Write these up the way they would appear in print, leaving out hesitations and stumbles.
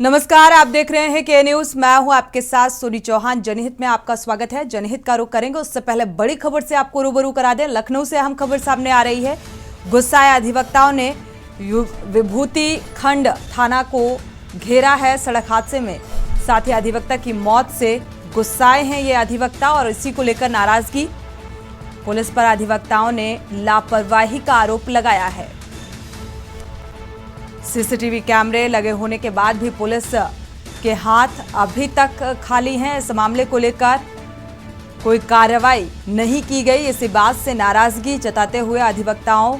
नमस्कार, आप देख रहे हैं के न्यूज। मैं हूं आपके साथ सोनी चौहान। जनहित में आपका स्वागत है। जनहित का रुख करेंगे, उससे पहले बड़ी खबर से आपको रूबरू करा दें। लखनऊ से अहम खबर सामने आ रही है। गुस्साए अधिवक्ताओं ने विभूति खंड थाना को घेरा है सड़क हादसे में। साथ ही अधिवक्ता की मौत से गुस्साए हैं ये अधिवक्ता और इसी को लेकर नाराजगी। पुलिस पर अधिवक्ताओं ने लापरवाही का आरोप लगाया है। सीसीटीवी कैमरे लगे होने के बाद भी पुलिस के हाथ अभी तक खाली हैं। इस मामले को लेकर कोई कार्रवाई नहीं की गई। इसी बात से नाराजगी जताते हुए अधिवक्ताओं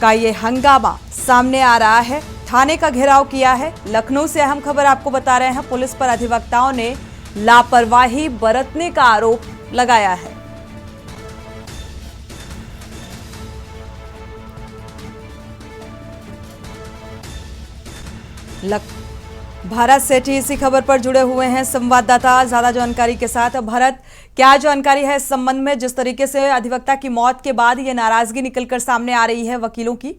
का ये हंगामा सामने आ रहा है। थाने का घेराव किया है। लखनऊ से अहम खबर आपको बता रहे हैं। पुलिस पर अधिवक्ताओं ने लापरवाही बरतने का आरोप लगाया है। भारत सेठी इसी खबर पर जुड़े हुए हैं संवाददाता ज्यादा जानकारी के साथ। भारत, क्या जानकारी है इस संबंध में, जिस तरीके से अधिवक्ता की मौत के बाद ये नाराजगी निकलकर सामने आ रही है वकीलों की?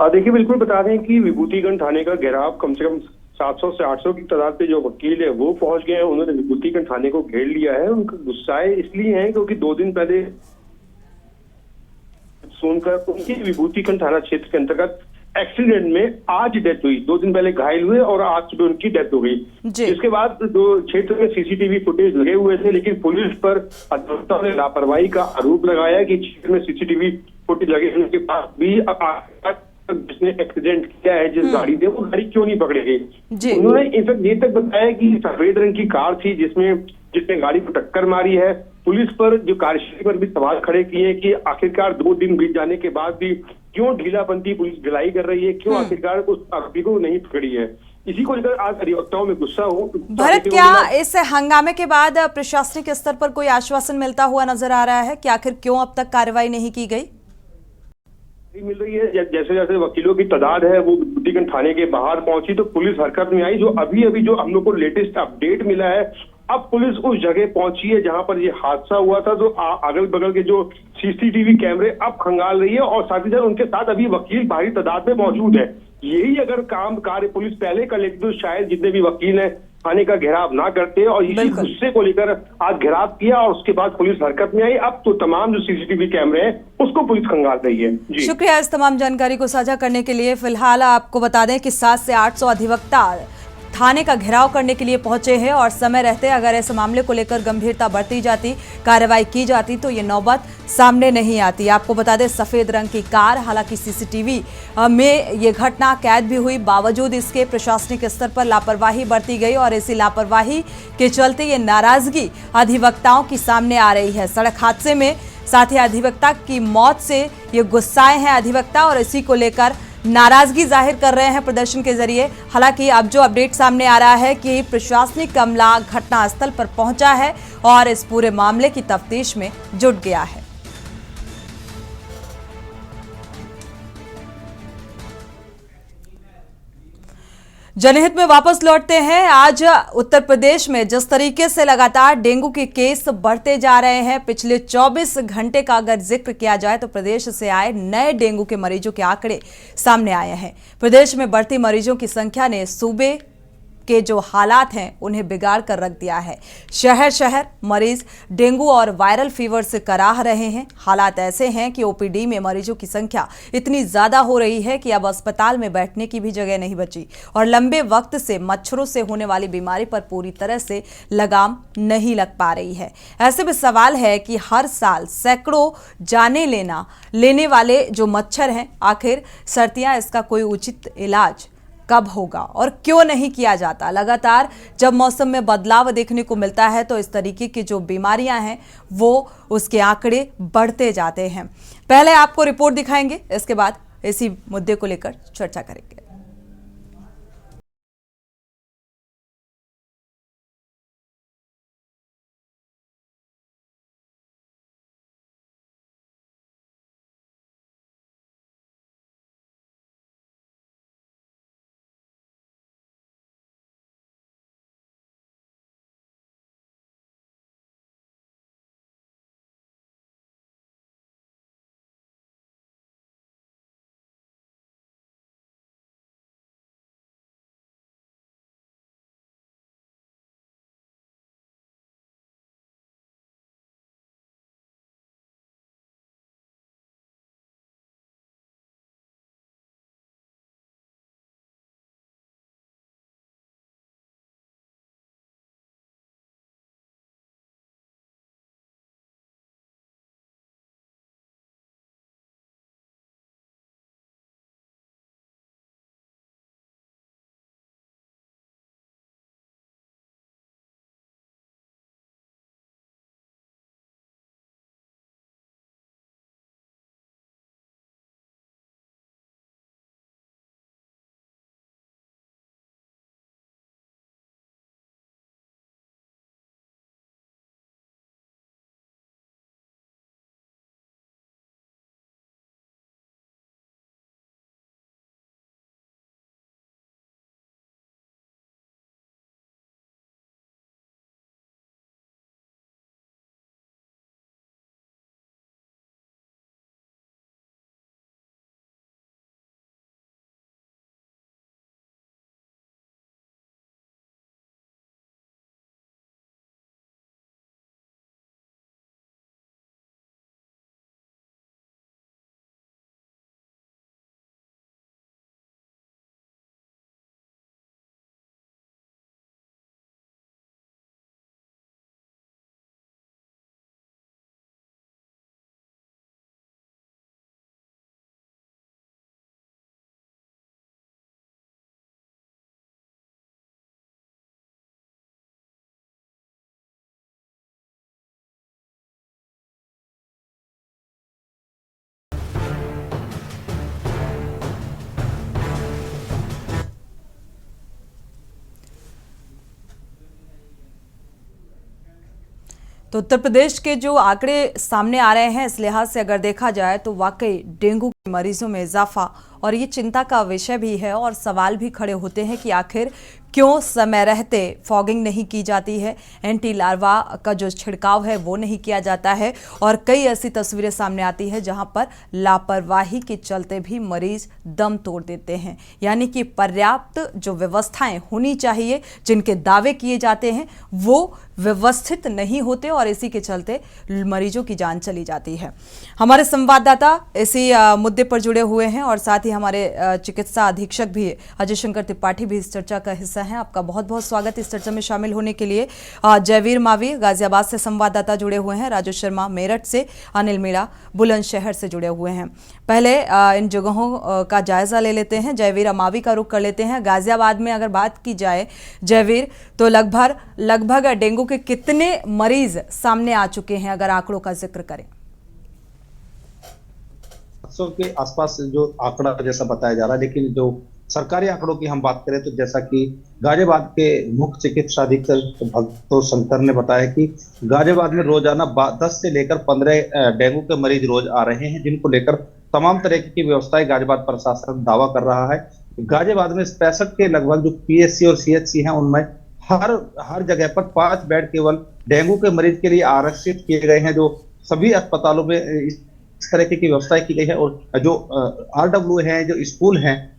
देखिए, बिल्कुल बता दें कि विभूतिगंज थाने का घेराव कम से कम 700 से 800 की तादाद पे जो वकील है वो पहुंच गए हैं। उन्होंने विभूतिगंज थाने को घेर लिया है। उनका गुस्साए इसलिए है क्योंकि 2 दिन पहले सुनकर उनकी विभूतिगंज थाना क्षेत्र के अंतर्गत एक्सीडेंट में आज डेथ हुई। 2 दिन पहले घायल हुए और आज सुबह उनकी डेथ हो गई। जिसके बाद जो क्षेत्र में सीसीटीवी फुटेज लगे हुए थे, लेकिन पुलिस पर अधिवक्ताओं ने लापरवाही का आरोप लगाया कि क्षेत्र में सीसीटीवी फुटेज लगे होने के बाद भी जिसने एक्सीडेंट किया है, जिस गाड़ी ने, वो गाड़ी क्यों नहीं पकड़ी गई। उन्होंने इनफैक्ट ये तक बताया कि सफेद रंग की कार थी जिसने गाड़ी को टक्कर मारी है। पुलिस पर जो कार्यशैली पर भी सवाल खड़े किए कि आखिरकार 2 दिन बीत जाने के बाद भी क्यों ढीलापंथी पुलिस ढिलाई कर रही है, क्यों आखिरकार उस आरोपी को नहीं पकड़ी है। इसी को लेकर आज अधिवक्ताओं में गुस्सा हो। भरत, क्या इस हंगामे के बाद प्रशासनिक स्तर पर कोई आश्वासन मिलता हुआ नजर आ रहा है कि आखिर क्यों अब तक कार्रवाई नहीं की गई? मिल रही है। जैसे जैसे वकीलों की तादाद है वो विभूतिगंज थाने के बाहर पहुंची तो पुलिस हरकत में आई। जो अभी जो हम लोग को लेटेस्ट अपडेट मिला है, अब पुलिस उस जगह पहुंची है जहां पर ये हादसा हुआ था। जो अगल बगल के जो सीसीटीवी कैमरे अब खंगाल रही है और साथ ही साथ उनके साथ अभी वकील भारी तादाद में मौजूद है। यही अगर कार्य पुलिस पहले कर लेती तो शायद जितने भी वकील हैं थाने का घेराव ना करते। और इसी गुस्से को लेकर आज घेराव किया और उसके बाद पुलिस हरकत में आई। अब तो तमाम जो सीसीटीवी कैमरे हैं उसको पुलिस खंगाल रही है। जी शुक्रिया इस तमाम जानकारी को साझा करने के लिए। फिलहाल आपको बता दें कि 700 से 800 अधिवक्ता थाने का घेराव करने के लिए पहुंचे हैं और समय रहते अगर ऐसे मामले को लेकर गंभीरता बरती जाती, कार्रवाई की जाती तो ये नौबत सामने नहीं आती। आपको बता दें, सफेद रंग की कार, हालांकि सीसीटीवी में ये घटना कैद भी हुई, बावजूद इसके प्रशासनिक स्तर पर लापरवाही बरती गई और इसी लापरवाही के चलते ये नाराजगी अधिवक्ताओं की सामने आ रही है। सड़क हादसे में साथ ही अधिवक्ता की मौत से ये गुस्साए हैं अधिवक्ता और इसी को लेकर नाराजगी जाहिर कर रहे हैं प्रदर्शन के जरिए। हालांकि अब जो अपडेट सामने आ रहा है कि प्रशासनिक अमला घटनास्थल पर पहुंचा है और इस पूरे मामले की तफ्तीश में जुट गया है। जनहित में वापस लौटते हैं। आज उत्तर प्रदेश में जिस तरीके से लगातार डेंगू के केस बढ़ते जा रहे हैं, पिछले 24 घंटे का अगर जिक्र किया जाए तो प्रदेश से आए नए डेंगू के मरीजों के आंकड़े सामने आए हैं। प्रदेश में बढ़ती मरीजों की संख्या ने सूबे के जो हालात हैं उन्हें बिगाड़ कर रख दिया है। शहर शहर मरीज डेंगू और वायरल फीवर से कराह रहे हैं। हालात ऐसे हैं कि ओपीडी में मरीजों की संख्या इतनी ज्यादा हो रही है कि अब अस्पताल में बैठने की भी जगह नहीं बची और लंबे वक्त से मच्छरों से होने वाली बीमारी पर पूरी तरह से लगाम नहीं लग पा रही है। ऐसे में सवाल है कि हर साल सैकड़ों जाने लेने वाले जो मच्छर हैं, आखिर सर्दियां इसका कोई उचित इलाज कब होगा और क्यों नहीं किया जाता? लगातार जब मौसम में बदलाव देखने को मिलता है तो इस तरीके की जो बीमारियां हैं वो उसके आंकड़े बढ़ते जाते हैं। पहले आपको रिपोर्ट दिखाएंगे, इसके बाद इसी मुद्दे को लेकर चर्चा करेंगे। तो उत्तर प्रदेश के जो आंकड़े सामने आ रहे हैं, इस लिहाज से अगर देखा जाए तो वाकई डेंगू के मरीजों में इजाफा और ये चिंता का विषय भी है और सवाल भी खड़े होते हैं कि आखिर क्यों समय रहते फॉगिंग नहीं की जाती है, एंटी लार्वा का जो छिड़काव है वो नहीं किया जाता है। और कई ऐसी तस्वीरें सामने आती है जहां पर लापरवाही के चलते भी मरीज दम तोड़ देते हैं। यानी कि पर्याप्त जो व्यवस्थाएं होनी चाहिए, जिनके दावे किए जाते हैं, वो व्यवस्थित नहीं होते और इसी के चलते मरीजों की जान चली जाती है। हमारे संवाददाता इसी मुद्दे पर जुड़े हुए हैं और साथ ही हमारे चिकित्सा अधीक्षक भी अजय शंकर त्रिपाठी भी इस चर्चा का हिस्सा हैं। आपका बहुत बहुत स्वागत इस चर्चा में शामिल होने के लिए। जयवीर मावी गाजियाबाद से संवाददाता जुड़े हुए हैं, राजू शर्मा मेरठ से, अनिल मीणा बुलंदशहर से जुड़े हुए हैं। पहले इन जगहों का जायजा ले लेते हैं। जयवीर मावी का रुख कर लेते हैं। गाजियाबाद में अगर बात की जाए जयवीर, तो लगभग डेंगू के कितने मरीज सामने आ चुके हैं, अगर आंकड़ों का जिक्र करें? 700 के आसपास जो आंकड़ा जैसा बताया जा रहा है, लेकिन जो सरकारी आंकड़ों की हम बात करें तो जैसा कि गाजियाबाद के मुख्य चिकित्सा अधीक्षक भक्तो शंकर ने बताया कि गाजियाबाद में रोजाना 10 से लेकर 15 डेंगू के मरीज रोज आ रहे हैं, जिनको लेकर तमाम तरह की व्यवस्थाएं गाजियाबाद प्रशासन दावा कर रहा है। गाजियाबाद में 65 के लगभग जो पीएचसी और सीएचसी हैं, उनमें हर जगह पर 5 बेड केवल डेंगू के मरीज के लिए आरक्षित किए गए हैं। जो सभी अस्पतालों में इस तरह की व्यवस्थाएं की गई है और जो आरडब्ल्यू हैं, जो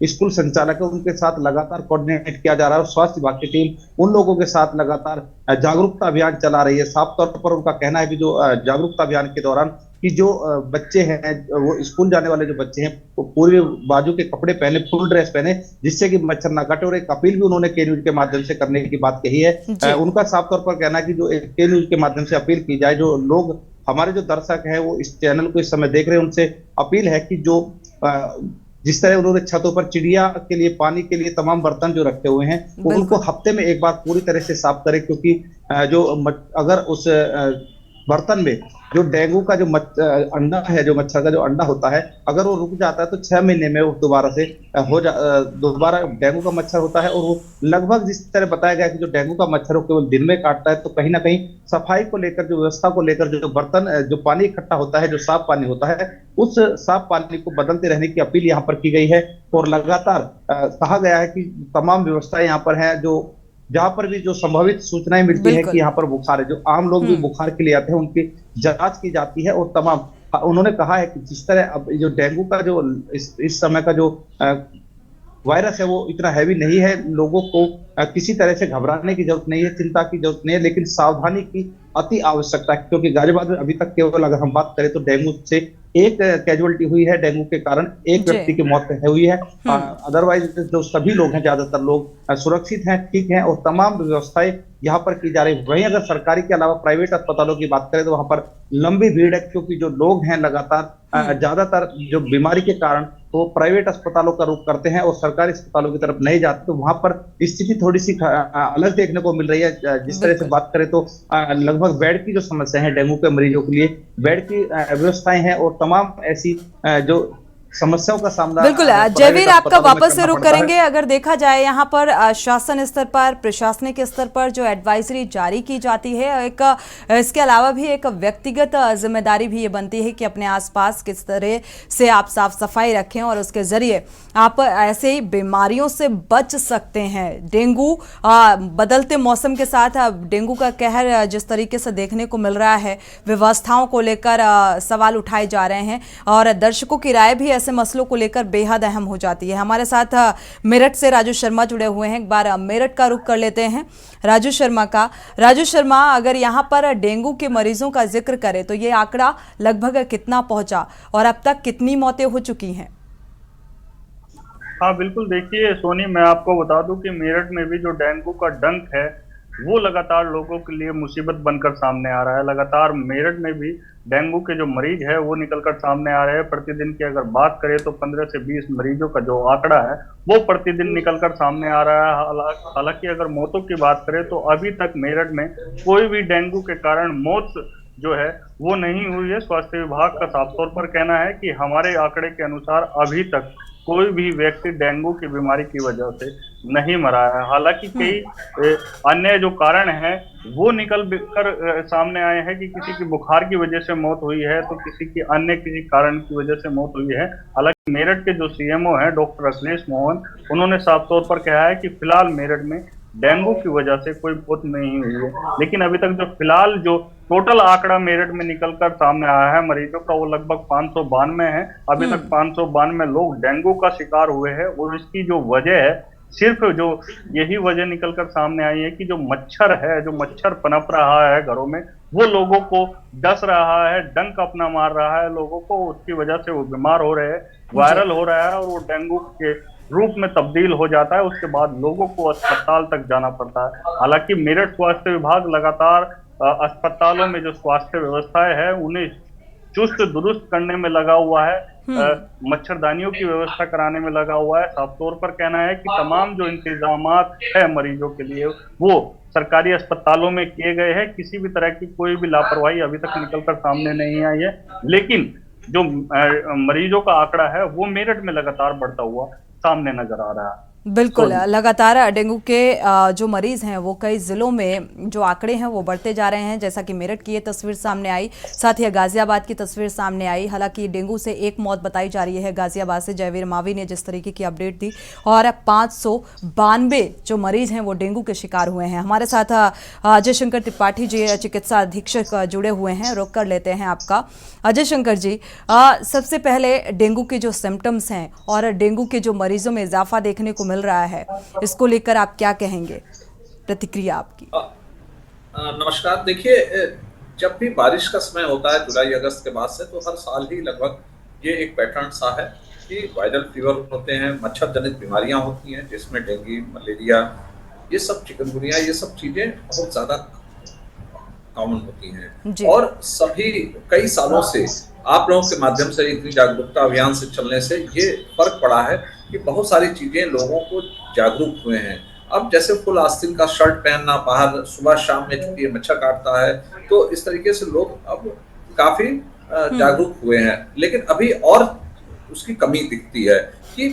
स्कूल संचालक है, उनके साथ लगातार कोऑर्डिनेट किया जा रहा है और स्वास्थ्य विभाग की टीम उन लोगों के साथ लगातार जागरूकता अभियान चला रही है। साफ तौर पर उनका कहना है कि जो जागरूकता अभियान के दौरान कि जो बच्चे हैं, वो स्कूल जाने वाले जो बच्चे हैं, वो पूरे बाजू के कपड़े पहने, फुल ड्रेस पहने, जिससे कि मच्छर ना काटे। और एक अपील भी उन्होंने के न्यूज के माध्यम से करने की बात कही है। उनका साफ तौर पर कहना है कि जो के न्यूज के माध्यम से अपील की जाए, जो लोग हमारे जो दर्शक हैं वो इस चैनल को इस समय देख रहे हैं, उनसे अपील है कि जो जिस तरह उन्होंने छतों पर चिड़िया के लिए पानी के लिए तमाम बर्तन जो रखे हुए हैं, वो उनको हफ्ते में एक बार पूरी तरह से साफ करें, क्योंकि जो अगर उस बर्तन में जो डेंगू का जो अंडा है, जो मच्छर का जो अंडा होता है, अगर वो रुक जाता है तो 6 महीने में वो दोबारा डेंगू का मच्छर होता है। और वो लगभग जिस तरह बताया गया कि जो डेंगू का मच्छर वो केवल दिन में काटता है, तो कहीं ना कहीं सफाई को लेकर, जो व्यवस्था को लेकर, जो बर्तन जो पानी इकट्ठा होता है, जो साफ पानी होता है, उस साफ पानी को बदलते रहने की अपील यहाँ पर की गई है। और लगातार कहा गया है कि तमाम व्यवस्थाएं यहाँ पर है, जो जहां पर भी जो संभावित सूचनाएं मिलती है कि यहाँ पर बुखार है, जो आम लोग भी बुखार के लिए आते हैं, उनकी जांच की जाती है। और तमाम उन्होंने कहा है कि जिस तरह अब जो डेंगू का जो इस समय का जो वायरस है, वो इतना हैवी नहीं है, लोगों को किसी तरह से घबराने की जरूरत नहीं है, चिंता की जरूरत नहीं है, लेकिन सावधानी की अति आवश्यकता है। क्योंकि गाजियाबाद में अभी तक केवल अगर हम बात करें तो डेंगू से एक कैजुअलिटी हुई है, डेंगू के कारण एक व्यक्ति की मौत हुई है। अदरवाइज जो सभी लोग हैं, ज्यादातर लोग सुरक्षित हैं, ठीक हैं और तमाम व्यवस्थाएं यहाँ पर की जा रही है। वहीं अगर सरकारी के अलावा प्राइवेट अस्पतालों की बात करें तो वहां पर लंबी भीड़ है, क्योंकि जो लोग हैं लगातार ज्यादातर जो बीमारी के कारण वो प्राइवेट अस्पतालों का रुख करते हैं और सरकारी अस्पतालों की तरफ नहीं जाते। तो वहां पर स्थिति थोड़ी सी अलग देखने को मिल रही है। जिस तरह से बात करें तो लगभग बेड की जो समस्या है डेंगू के मरीजों के लिए, बेड की व्यवस्थाएं हैं और तमाम ऐसी जो समस्याओं का सामना बिल्कुल। जयवीर, आपका वापस से रुख करेंगे। अगर देखा जाए यहाँ पर शासन स्तर पर, प्रशासनिक स्तर पर जो एडवाइजरी जारी की जाती है, एक इसके अलावा भी एक व्यक्तिगत जिम्मेदारी भी ये बनती है कि अपने आसपास किस तरह से आप साफ सफाई रखें और उसके जरिए आप ऐसे बीमारियों से बच सकते हैं। डेंगू बदलते मौसम के साथ डेंगू का कहर जिस तरीके से देखने को मिल रहा है, व्यवस्थाओं को लेकर सवाल उठाए जा रहे हैं और दर्शकों की राय भी ऐसे मसलों को लेकर बेहद अहम हो जाती है। हमारे साथ मेरठ से राजू शर्मा जुड़े हुए हैं। एक बार मेरठ का रुख कर लेते हैं राजू शर्मा का। राजू शर्मा, अगर यहाँ पर डेंगू के मरीजों का जिक्र करें तो ये आंकड़ा लगभग कितना पहुंचा और अब तक कितनी मौतें हो चुकी हैं? हाँ बिल्कुल, देखिए सोनी, मैं आपको बता दूं कि मेरठ में भी जो डेंगू का डंक है वो लगातार लोगों के लिए मुसीबत बनकर सामने आ रहा है। लगातार मेरठ में भी डेंगू के जो मरीज है वो निकलकर सामने आ रहे हैं। प्रतिदिन की अगर बात करें तो 15 से 20 मरीजों का जो आंकड़ा है वो प्रतिदिन निकलकर सामने आ रहा है। हालांकि अगर मौतों की बात करें तो अभी तक मेरठ में कोई भी डेंगू के कारण मौत जो है वो नहीं हुई है। स्वास्थ्य विभाग का साफ तौर पर कहना है कि हमारे आंकड़े के अनुसार अभी तक कोई भी व्यक्ति डेंगू की बीमारी की वजह से नहीं मरा है। हालांकि कई अन्य जो कारण हैं वो निकल कर सामने आए हैं कि किसी की बुखार की वजह से मौत हुई है, तो किसी की अन्य किसी कारण की वजह से मौत हुई है। हालांकि मेरठ के जो सीएमओ हैं डॉक्टर अखिलेश मोहन, उन्होंने साफ तौर पर कहा है कि फिलहाल मेरठ में डेंगू की वजह से कोई मौत नहीं हुई है। लेकिन अभी तक जो फिलहाल जो टोटल आंकड़ा मेरठ में निकल कर सामने आया है मरीजों का, वो लगभग 592 है। अभी तक 592 लोग डेंगू का शिकार हुए हैं, और इसकी जो वजह है, सिर्फ जो यही वजह निकल कर सामने आई है कि जो मच्छर है, जो मच्छर पनप रहा है घरों में, वो लोगों को डस रहा है, डंक अपना मार रहा है लोगों को, उसकी वजह से वो बीमार हो रहे हैं, वायरल हो रहा है, और वो डेंगू के रूप में तब्दील हो जाता है। उसके बाद लोगों को अस्पताल तक जाना पड़ता है। हालांकि मेरठ स्वास्थ्य विभाग लगातार अस्पतालों में जो स्वास्थ्य व्यवस्थाएं है उन्हें चुस्त दुरुस्त करने में लगा हुआ है, मच्छरदानियों की व्यवस्था कराने में लगा हुआ है। साफ तौर पर कहना है कि तमाम जो इंतजामात है मरीजों के लिए वो सरकारी अस्पतालों में किए गए हैं। किसी भी तरह की कोई भी लापरवाही अभी तक निकलकर सामने नहीं आई है। लेकिन जो मरीजों का आंकड़ा है वो मेरठ में लगातार बढ़ता हुआ सामने नजर आ रहा है। बिल्कुल, लगातार डेंगू के जो मरीज हैं वो कई जिलों में जो आंकड़े हैं वो बढ़ते जा रहे हैं, जैसा कि मेरठ की ये तस्वीर सामने आई, साथ ही गाजियाबाद की तस्वीर सामने आई। हालांकि डेंगू से एक मौत बताई जा रही है गाजियाबाद से, जयवीर मावी ने जिस तरीके की अपडेट दी, और 592 जो मरीज हैं वो डेंगू के शिकार हुए हैं। हमारे साथ अजय शंकर त्रिपाठी जी चिकित्सा अधीक्षक जुड़े हुए हैं, रोक कर लेते हैं आपका। अजय शंकर जी, सबसे पहले डेंगू के जो सिम्टम्स हैं और डेंगू के जो मरीजों में इजाफा देखने को मिल रहा है, इसको लेकर आप क्या कहेंगे, प्रतिक्रिया आपकी? नमस्कार। देखिए, जब भी बारिश का समय होता है जुलाई अगस्त के बाद से, तो हर साल ही लगभग ये एक पैटर्न सा है कि वायरल फीवर होते हैं, मच्छर जनित बीमारियां होती हैं, जिसमें डेंगू, मलेरिया, ये सब, चिकनगुनिया, ये सब चीजें बहुत ज्यादा कॉमन होती हैं। और सभी कई सालों से आप लोगों के माध्यम से, इतनी जागरूकता अभियान से चलने से ये फर्क पड़ा है कि बहुत सारी चीजें लोगों को जागरूक हुए हैं। अब जैसे फुल आस्तीन का शर्ट पहनना, बाहर सुबह शाम में चूंकि मच्छर काटता है, तो इस तरीके से लोग अब काफी जागरूक हुए हैं। लेकिन अभी और उसकी कमी दिखती है कि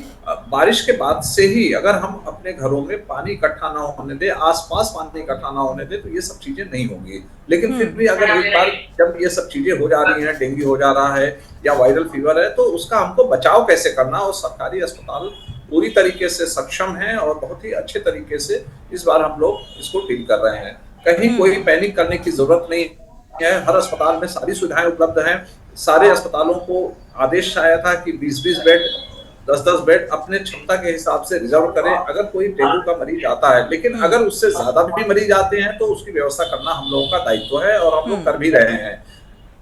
बारिश के बाद से ही अगर हम अपने घरों में पानी इकट्ठा ना होने दे, आसपास पानी इकट्ठा ना होने दे, तो ये सब चीजें नहीं होंगी। लेकिन फिर भी अगर एक बार जब ये सब चीजें हो जा रही हैं, डेंगू हो जा रहा है या वायरल फीवर है, तो उसका हमको बचाव कैसे करना, और सरकारी अस्पताल पूरी तरीके से सक्षम है और बहुत ही अच्छे तरीके से इस बार हम लोग इसको डील कर रहे हैं। कहीं कोई पैनिक करने की जरूरत नहीं है। हर अस्पताल में सारी सुविधाएं उपलब्ध हैं। सारे अस्पतालों को आदेश आया था कि 20-20 बेड, 10-10 बेड अपने क्षमता के हिसाब से रिजर्व करें अगर कोई डेंगू का मरीज आता है। लेकिन अगर उससे ज्यादा भी मरीज आते हैं तो उसकी व्यवस्था करना हम लोगों का दायित्व है, और हम लोग कर भी रहे हैं।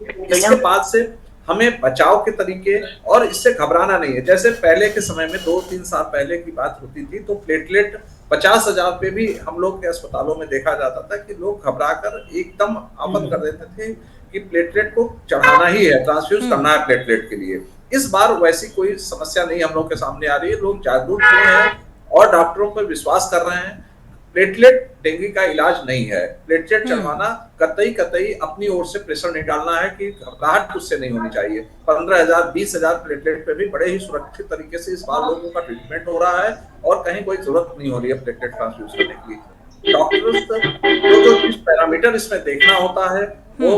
इसके बाद से हमें बचाव के तरीके, और इससे घबराना नहीं है। जैसे पहले के समय में 2-3 साल पहले की बात होती थी, तो प्लेटलेट 50,000 पे भी हम लोग के अस्पतालों में देखा जाता था कि लोग घबराकर एकदम आपत कर देते थे कि प्लेटलेट को चढ़ाना ही है, ट्रांसफ्यूज करना है प्लेटलेट के लिए। इस बार वैसी कोई समस्या नहीं हम लोग के सामने आ रही है। लोग जागरूक हुए हैं और डॉक्टरों पर विश्वास कर रहे हैं। प्लेटलेट डेंगू का इलाज नहीं है। प्लेटलेट चढ़वाना कतई अपनी ओर से प्रेशर नहीं डालना है कि घबराहट उससे नहीं होनी चाहिए। 15,000, 20,000 प्लेटलेट पे भी बड़े ही सुरक्षित तरीके से इस बार लोगों का ट्रीटमेंट हो रहा है, और कहीं कोई जरूरत नहीं हो रही है प्लेटलेट ट्रांसफ्यूज करने की। डॉक्टर्स जो पैरामीटर इसमें देखना होता है वो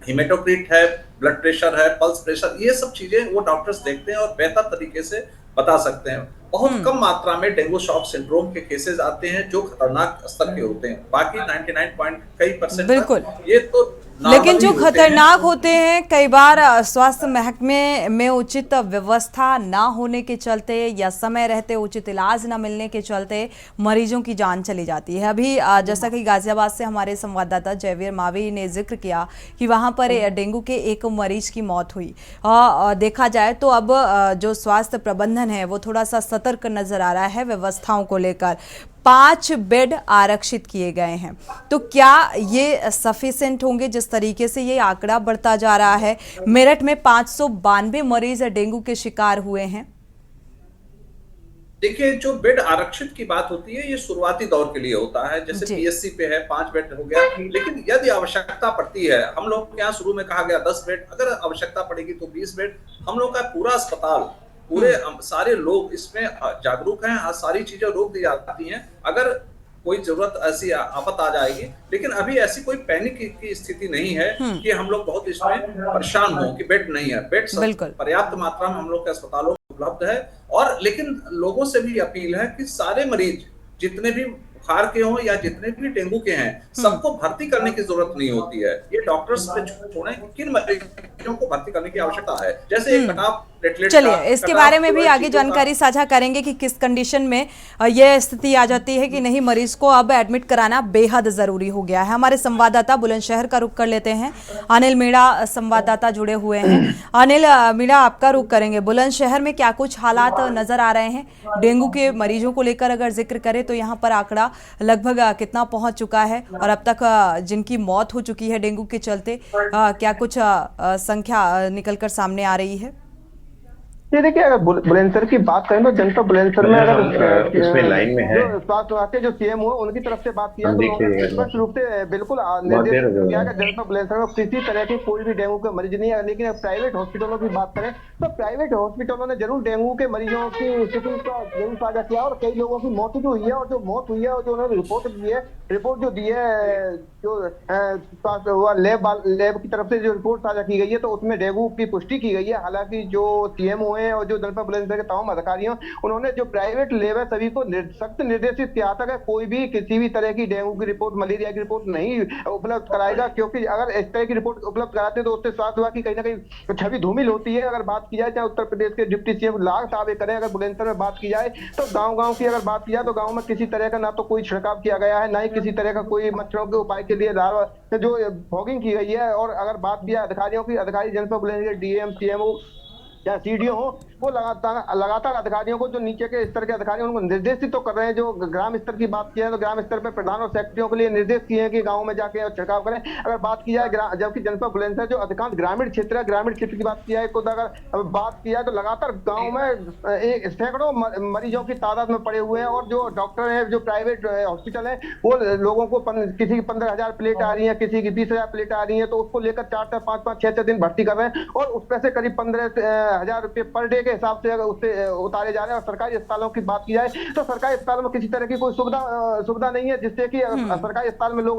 हिमेटोक्रिट है, ब्लड प्रेशर है, पल्स प्रेशर, ये सब चीजें वो डॉक्टर्स देखते हैं और बेहतर तरीके से बता सकते हैं। बहुत कम मात्रा में डेंगू शॉक सिंड्रोम के केसेस आते हैं जो खतरनाक स्तर के होते हैं। बाकी 99% बिल्कुल, ये तो लेकिन जो खतरनाक होते हैं कई बार स्वास्थ्य महकमे में उचित व्यवस्था ना होने के चलते या समय रहते उचित इलाज ना मिलने के चलते मरीजों की जान चली जाती है। अभी जैसा कि गाजियाबाद से हमारे संवाददाता जयवीर मावी ने जिक्र किया कि वहां पर डेंगू के एक मरीज की मौत हुई। देखा जाए तो अब जो स्वास्थ्य प्रबंधन है वो थोड़ा सा सतर्क नजर आ रहा है व्यवस्थाओं को लेकर। 5 बेड आरक्षित किए गए हैं, तो क्या ये सफिशिएंट होंगे जिस तरीके से ये आंकड़ा बढ़ता जा रहा है? मेरठ में 592 मरीज डेंगू के शिकार हुए हैं। देखिए, जो बेड आरक्षित की बात होती है ये शुरुआती दौर के लिए होता है। जैसे पीएससी पे है 5 बेड हो गया, लेकिन यदि आवश्यकता पड़ती है, हम लोग के यहाँ शुरू में कहा गया 10 बेड, अगर आवश्यकता पड़ेगी तो 20 बेड। हम लोग का पूरा अस्पताल पूरे सारे लोग इसमें जागरूक हैं। आज सारी चीजें रोक दी जाती हैं अगर कोई जरूरत ऐसी आफत आ जाएगी, लेकिन अभी ऐसी कोई पैनिक की स्थिति नहीं है कि हम लोग बहुत इसमें परेशान हो कि बेड नहीं है। बेड पर्याप्त मात्रा में हम लोग के अस्पतालों में उपलब्ध है। और लेकिन लोगों से भी अपील है कि सारे मरीज जितने भी बुखार के हों या जितने भी डेंगू के हैं, सबको भर्ती करने की जरूरत नहीं होती है। ये डॉक्टर्स पे छोड़ें किन मरीजों को भर्ती करने की आवश्यकता है। जैसे एक कटाव प्लेटलेट, चलिए इसके बारे में भी आगे जानकारी साझा करेंगे कि किस कंडीशन में यह स्थिति आ जाती है कि नहीं मरीज को अब एडमिट कराना बेहद जरूरी हो गया है। हमारे संवाददाता बुलंदशहर का रुख कर लेते हैं। अनिल मीणा संवाददाता जुड़े हुए हैं। अनिल मीणा, आपका रुख करेंगे। बुलंदशहर में क्या कुछ हालात नजर आ रहे हैं? डेंगू के मरीजों को लेकर अगर जिक्र करें तो यहाँ पर आंकड़ा लगभग कितना पहुंच चुका है और अब तक जिनकी मौत हो चुकी है डेंगू के चलते, क्या कुछ संख्या निकलकर सामने आ रही है? ये देखिए, अगर बुलंदशहर की बात करें तो जनपद बुलंदशहर में अगर इसमें लाइन में है जो स्वास्थ्य विभाग के जो सीएम हुए उनकी तरफ से बात किया तो स्पष्ट रूप से बिल्कुल निर्देश दिया है जनपद बुलंदशहर में किसी तरह की कोई भी डेंगू के मरीज नहीं है। लेकिन प्राइवेट हॉस्पिटलों की बात करें तो प्राइवेट हॉस्पिटलों ने जरूर डेंगू के मरीजों की स्थिति का जरूर साझा किया और कई लोगों की मौत भी हुई है। और जो मौत हुई है और जो उन्होंने रिपोर्ट जो दी है जो लैब की तरफ से जो रिपोर्ट साझा की गई है तो उसमें डेंगू की पुष्टि की गई है। हालांकि जो सीएम हुए और जो जनपद बुलंदशहर के तमाम अधिकारी हैं उन्होंने जो प्राइवेट लैब है सभी को सख्त निर्देशित किया था कि कोई भी किसी भी तरह की डेंगू की रिपोर्ट, मलेरिया की रिपोर्ट नहीं उपलब्ध कराएगा, क्योंकि अगर इस तरह की रिपोर्ट उपलब्ध कराते तो उससे स्वास्थ्य विभाग की कहीं ना कहीं छवि धूमिल होती है। अगर बात की जाए चाहे उत्तर प्रदेश के डिप्टी सीएम लाख साहब करें, अगर बुलंदशहर में बात की जाए तो गाँव की अगर बात की जाए तो गाँव में किसी तरह का ना तो कोई छिड़काव किया गया है, ना ही किसी तरह का कोई मच्छरों के उपाय के लिए जो फॉगिंग की गई है। और अगर बात की जाए अधिकारियों की, अधिकारी जनपद बुलंदशहर डीएम सीएमओ या सीडीओ हो वो लगातार अधिकारियों को जो नीचे के स्तर के अधिकारी उनको निर्देशित तो कर रहे हैं। जो ग्राम स्तर की बात की है तो ग्राम स्तर पर प्रधान और सेक्रेटरियों के लिए निर्देश किए हैं कि गांव में जाके छिड़काव करें। अगर बात की जाए जबकि जनपद बुलंदशहर जो अधिकांश ग्रामीण क्षेत्र है, ग्रामीण क्षेत्र की बात की जाए खुद अगर बात की जाए तो लगातार गाँव में सैकड़ों मरीजों की तादाद में पड़े हुए हैं। और जो डॉक्टर है, जो प्राइवेट हॉस्पिटल है, वो लोगों को किसी की 15,000 प्लेट आ रही है, किसी की 20,000 प्लेट आ रही है, तो उसको लेकर 4-4, 5-5, 6-6 दिन भर्ती कर रहे हैं और उसमें से करीब 15,000 रुपए पर डे के हिसाब से अगर उससे उतारे जा रहे हैं। और सरकारी अस्पतालों की बात की जाए तो सरकारी अस्पतालों में किसी तरह की कोई सुविधा नहीं है, जिससे कि सरकारी अस्पताल में लोग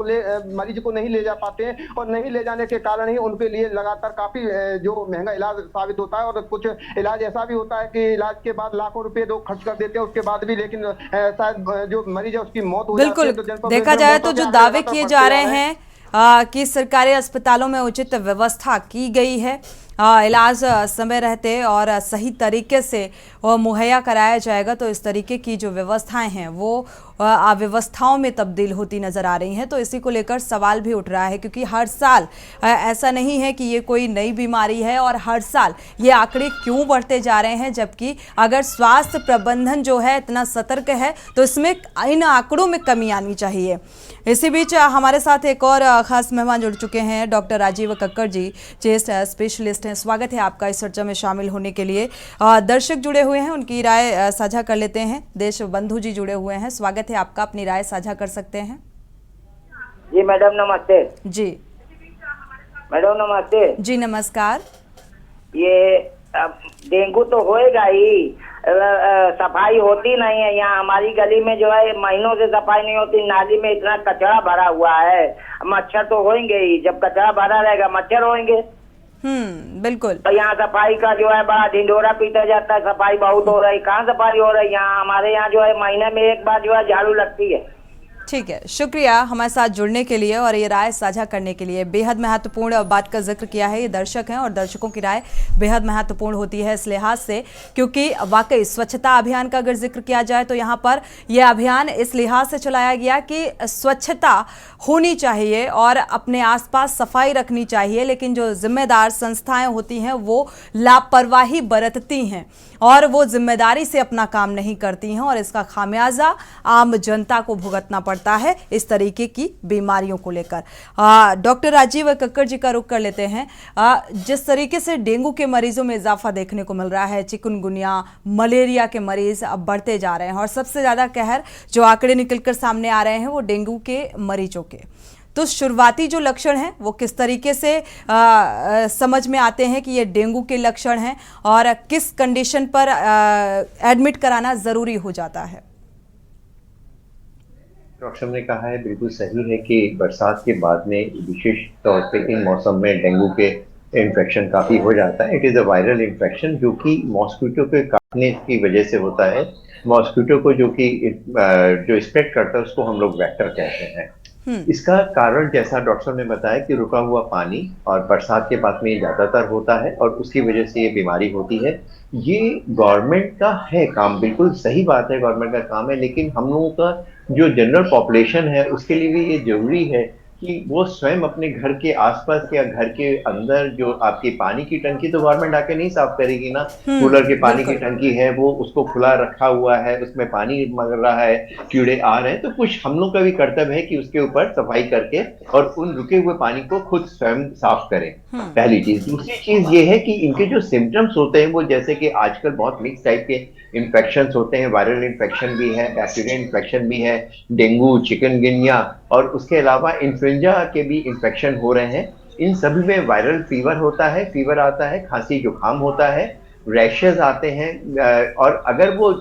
मरीज को नहीं ले जा पाते हैं और नहीं ले जाने के कारण ही उनके लिए लगातार काफी जो महंगा इलाज साबित होता है। और कुछ इलाज ऐसा भी होता है कि इलाज के बाद लाखों रुपए लोग खर्च कर देते हैं उसके बाद भी, लेकिन शायद जो मरीज है उसकी मौत हो जाती है। बिल्कुल, देखा जाए तो जो दावे किए जा रहे हैं कि सरकारी अस्पतालों में उचित व्यवस्था की गई है, इलाज समय रहते और सही तरीके से मुहैया कराया जाएगा, तो इस तरीके की जो व्यवस्थाएं हैं वो अव्यवस्थाओं में तब्दील होती नजर आ रही हैं। तो इसी को लेकर सवाल भी उठ रहा है क्योंकि हर साल ऐसा नहीं है कि ये कोई नई बीमारी है और हर साल ये आंकड़े क्यों बढ़ते जा रहे हैं, जबकि अगर स्वास्थ्य प्रबंधन जो है इतना सतर्क है तो इसमें इन आंकड़ों में कमी आनी चाहिए। इसी बीच हमारे साथ एक और खास मेहमान जुड़ चुके हैं, doctor Rajiv Kakkar ji, chest specialist हैं। स्वागत है आपका इस चर्चा में शामिल होने के लिए। दर्शक जुड़े हुए हैं, उनकी राय साझा कर लेते हैं। देश बंधु जी जुड़े हुए हैं, स्वागत है आपका, अपनी राय साझा कर सकते हैं। जी मैडम नमस्ते। जी मैडम नमस्ते। जी नमस्कार। ये डेंगू तो होएगा ही, सफाई होती नहीं है। यहाँ हमारी गली में जो है महीनों से सफाई नहीं होती, नाली में इतना कचरा भरा हुआ है। मच्छर तो होंगे ही, जब कचरा भरा रहेगा मच्छर होंगे। बिल्कुल। तो यहाँ सफाई का जो है बड़ा ढिंढोरा पीटा जाता है, सफाई बहुत हो रही, कहाँ सफाई हो रही है? यहाँ हमारे यहाँ जो है महीने में एक बार जो है झाड़ू लगती है। ठीक है, शुक्रिया हमारे साथ जुड़ने के लिए और ये राय साझा करने के लिए। बेहद महत्वपूर्ण बात का जिक्र किया है, ये दर्शक हैं और दर्शकों की राय बेहद महत्वपूर्ण होती है इस लिहाज से, क्योंकि वाकई स्वच्छता अभियान का अगर जिक्र किया जाए तो यहाँ पर यह अभियान इस लिहाज से चलाया गया कि स्वच्छता होनी चाहिए और अपने आसपास सफाई रखनी चाहिए, लेकिन जो जिम्मेदार संस्थाएं होती हैं वो लापरवाही बरतती हैं और वो जिम्मेदारी से अपना काम नहीं करती हैं और इसका खामियाजा आम जनता को भुगतना पड़ता है इस तरीके की बीमारियों को लेकर। डॉक्टर राजीव कक्कड़ जी का रुख कर लेते हैं। जिस तरीके से डेंगू के मरीजों में इजाफा देखने को मिल रहा है, चिकनगुनिया, मलेरिया के मरीज अब बढ़ते जा रहे हैं और सबसे ज्यादा कहर जो आंकड़े निकलकर सामने आ रहे हैं वो डेंगू के मरीजों के। तो शुरुआती जो लक्षण हैं वो किस तरीके से समझ में आते हैं कि ये डेंगू के लक्षण हैं और किस कंडीशन पर एडमिट कराना ज़रूरी हो जाता है? डॉक्टर साहब ने कहा है, बिल्कुल सही है कि बरसात के बाद में विशेष तौर पे इन मौसम में डेंगू के इन्फेक्शन काफ़ी हो जाता है। It is a viral infection जो कि मॉस्किटो के काटने की वजह से होता है। मॉस्किटो को जो स्प्रेड करता है उसको हम लोग वेक्टर कहते हैं। इसका कारण जैसा डॉक्टर साहब ने बताया कि रुका हुआ पानी और बरसात के बाद में ये ज़्यादातर होता है और उसकी वजह से ये बीमारी होती है। ये गवर्नमेंट का है काम, बिल्कुल सही बात है, गवर्नमेंट का काम है, लेकिन हम लोगों का जो जनरल पॉपुलेशन है उसके लिए भी ये जरूरी है कि वो स्वयं अपने घर के आसपास या घर के अंदर जो आपकी पानी की टंकी, तो गवर्नमेंट आके नहीं साफ करेगी ना। कूलर के पानी की टंकी है वो उसको खुला रखा हुआ है, उसमें पानी मर रहा है, कीड़े आ रहे हैं, तो कुछ हम लोग का भी कर्तव्य है कि उसके ऊपर सफाई करके और उन रुके हुए पानी को खुद स्वयं साफ करें। पहली चीज। दूसरी चीज ये है कि इनके जो सिम्टम्स होते हैं वो जैसे कि आजकल बहुत मिक्स टाइप के इन्फेक्शन होते हैं, वायरल इन्फेक्शन भी है, बैक्टीरिया इन्फेक्शन भी है, डेंगू, चिकनगुनिया और उसके अलावा इन्फ्लुएंजा के भी इन्फेक्शन हो रहे हैं। इन सभी में वायरल फीवर होता है, फीवर आता है, खांसी जुकाम होता है, रैशेज आते हैं और अगर वो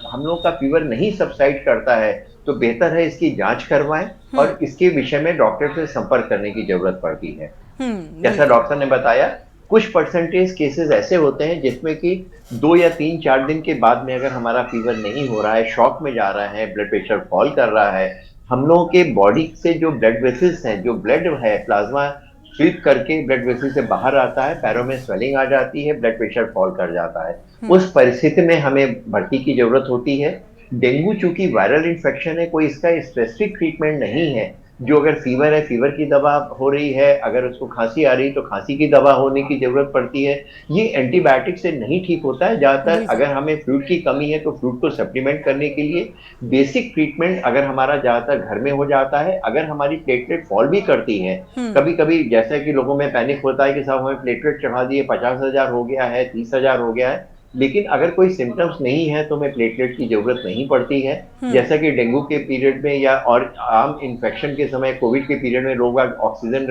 हम लोग का फीवर नहीं सबसाइड करता है तो बेहतर है इसकी जांच करवाएं और इसके विषय में डॉक्टर से संपर्क करने की जरूरत पड़ती है। जैसा डॉक्टर ने बताया, कुछ परसेंटेज केसेस ऐसे होते हैं जिसमें कि 2 या 3-4 दिन के बाद में अगर हमारा फीवर नहीं हो रहा है, शॉक में जा रहा है, ब्लड प्रेशर फॉल कर रहा है, हम लोगों के बॉडी से जो ब्लड वेसल्स हैं, जो ब्लड है, प्लाज्मा स्वीप करके ब्लड वेसल से बाहर आता है, पैरों में स्वेलिंग आ जाती है, ब्लड प्रेशर फॉल कर जाता है। उस परिस्थिति में हमें भर्ती की जरूरत होती है। डेंगू चूंकि वायरल इन्फेक्शन है, कोई इसका स्पेसिफिक ट्रीटमेंट नहीं है। जो अगर फीवर है, फीवर की दवा हो रही है, अगर उसको खांसी आ रही तो खांसी की दवा होने की जरूरत पड़ती है। ये एंटीबायोटिक से नहीं ठीक होता है। ज्यादातर अगर हमें फ्लूइड की कमी है तो फ्लूइड को सप्लीमेंट करने के लिए बेसिक ट्रीटमेंट अगर हमारा ज्यादातर घर में हो जाता है। अगर हमारी प्लेटलेट फॉल भी करती है, कभी कभी जैसा कि लोगों में पैनिक होता है कि साहब हमें प्लेटलेट चढ़ा दिए, 50,000 हो गया है, 30,000 हो गया है, लेकिन अगर कोई सिम्टम्स नहीं है तो हमें प्लेटलेट की जरूरत नहीं पड़ती है। जैसा कि डेंगू के पीरियड में या और आम इन्फेक्शन के समय, कोविड के पीरियड में लोग ऑक्सीजन